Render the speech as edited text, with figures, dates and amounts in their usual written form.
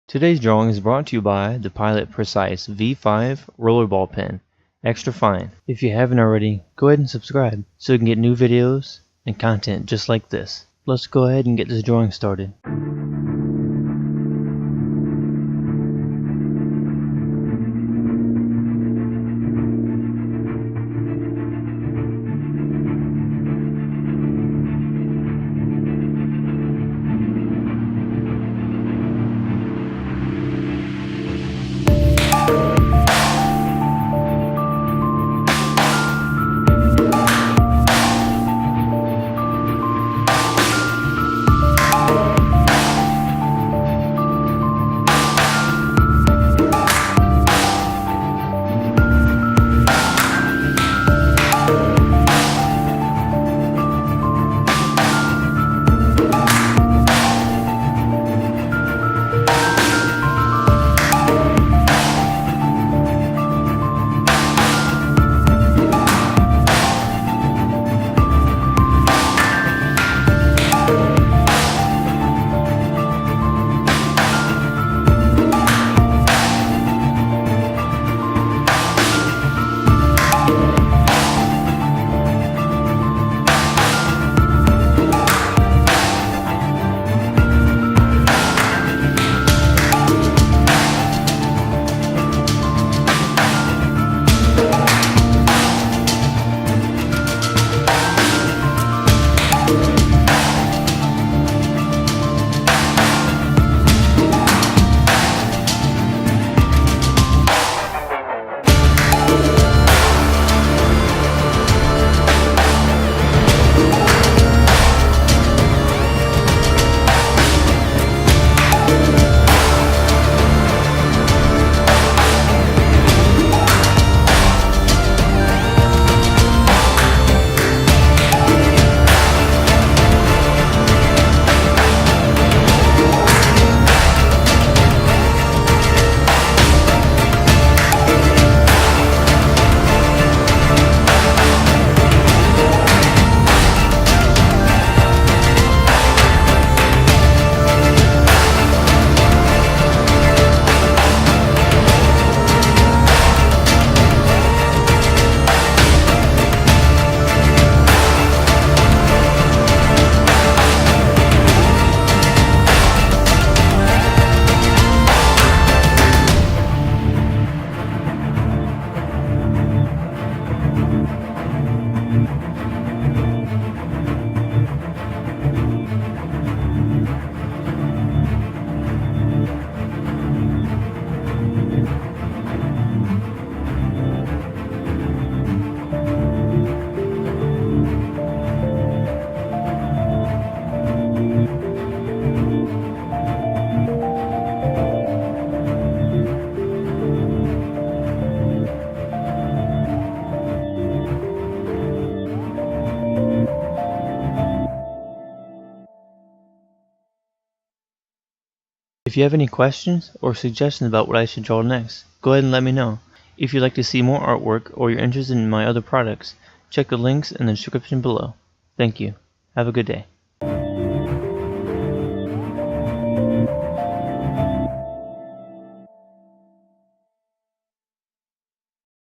Today's drawing is brought to you by the Pilot Precise V5 Rollerball Pen, extra fine. If you haven't already, go ahead and subscribe so you can get new videos and content just like this. Let's go ahead and get this drawing started. If you have any questions or suggestions about what I should draw next, go ahead and let me know. If you'd like to see more artwork or you're interested in my other products, check the links in the description below. Thank you. Have a good day.